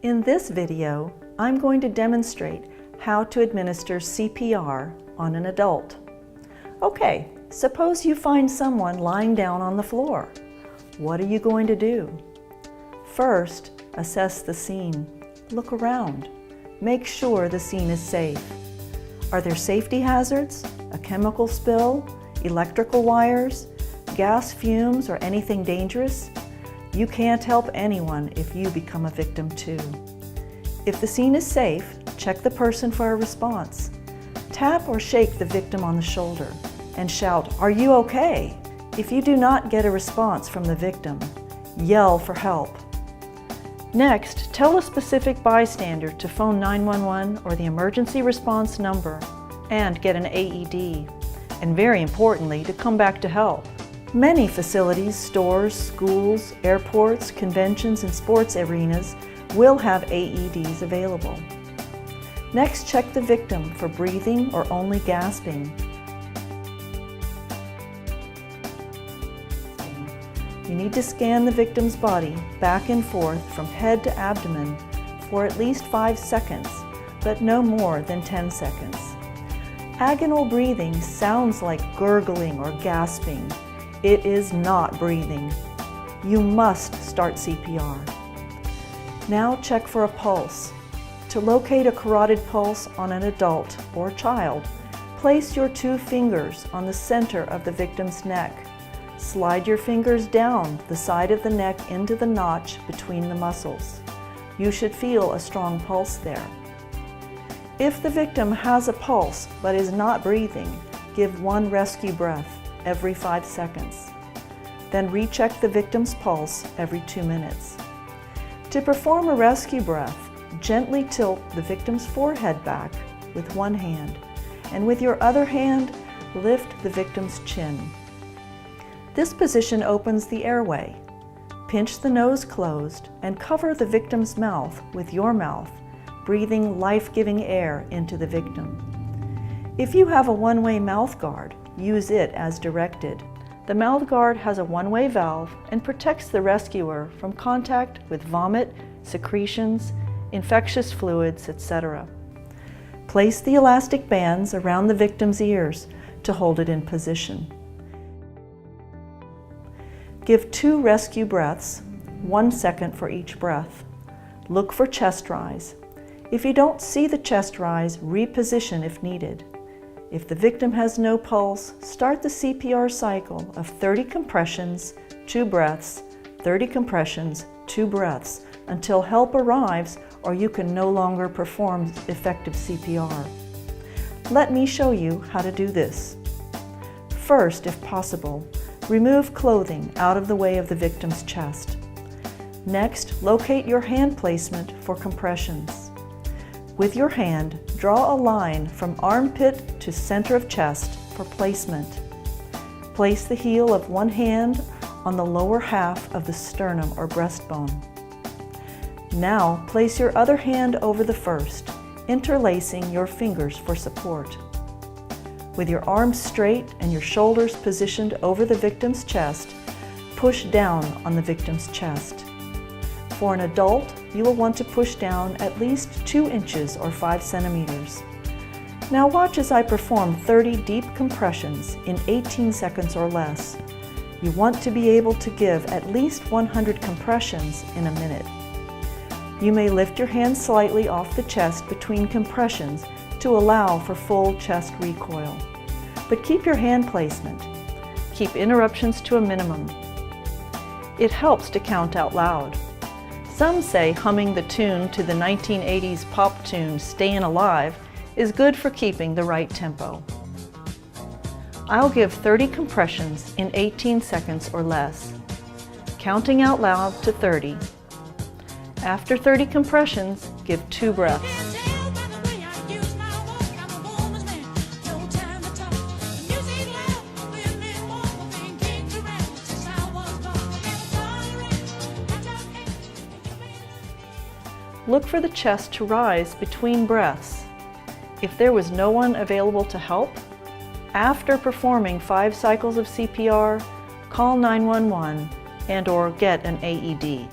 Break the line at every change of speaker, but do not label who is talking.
In this video, I'm going to demonstrate how to administer CPR on an adult. Okay, suppose you find someone lying down on the floor. What are you going to do? First, assess the scene. Look around. Make sure the scene is safe. Are there safety hazards, a chemical spill, electrical wires, gas fumes, or anything dangerous? You can't help anyone if you become a victim too. If the scene is safe, check the person for a response. Tap or shake the victim on the shoulder and shout, "Are you okay?" If you do not get a response from the victim, yell for help. Next, tell a specific bystander to phone 911 or the emergency response number and get an AED, and very importantly, to come back to help. Many facilities, stores, schools, airports, conventions, and sports arenas will have AEDs available. Next, check the victim for breathing or only gasping. You need to scan the victim's body back and forth from head to abdomen for at least 5 seconds, but no more than 10 seconds. Agonal breathing sounds like gurgling or gasping. It is not breathing. You must start CPR. Now check for a pulse. To locate a carotid pulse on an adult or child, place your 2 fingers on the center of the victim's neck. Slide your fingers down the side of the neck into the notch between the muscles. You should feel a strong pulse there. If the victim has a pulse but is not breathing, give 1 rescue breath every 5 seconds. Then recheck the victim's pulse every 2 minutes. To perform a rescue breath, gently tilt the victim's forehead back with one hand, and with your other hand, lift the victim's chin. This position opens the airway. Pinch the nose closed and cover the victim's mouth with your mouth, breathing life-giving air into the victim. If you have a one-way mouth guard, use it as directed. The mouth guard has a one-way valve and protects the rescuer from contact with vomit, secretions, infectious fluids, etc. Place the elastic bands around the victim's ears to hold it in position. Give 2 rescue breaths, 1 second for each breath. Look for chest rise. If you don't see the chest rise, reposition if needed. If the victim has no pulse, start the CPR cycle of 30 compressions, 2 breaths, 30 compressions, 2 breaths, until help arrives or you can no longer perform effective CPR. Let me show you how to do this. First, if possible, remove clothing out of the way of the victim's chest. Next, locate your hand placement for compressions. With your hand, draw a line from armpit to center of chest for placement. Place the heel of one hand on the lower half of the sternum or breastbone. Now, place your other hand over the first, interlacing your fingers for support. With your arms straight and your shoulders positioned over the victim's chest, push down on the victim's chest. For an adult, you will want to push down at least 2 inches or 5 centimeters. Now watch as I perform 30 deep compressions in 18 seconds or less. You want to be able to give at least 100 compressions in a minute. You may lift your hands slightly off the chest between compressions to allow for full chest recoil. But keep your hand placement. Keep interruptions to a minimum. It helps to count out loud. Some say humming the tune to the 1980s pop tune "Stayin' Alive" is good for keeping the right tempo. I'll give 30 compressions in 18 seconds or less, counting out loud to 30. After 30 compressions, give 2 breaths. Look for the chest to rise between breaths. If there was no one available to help, after performing 5 cycles of CPR, call 911 and/or get an AED.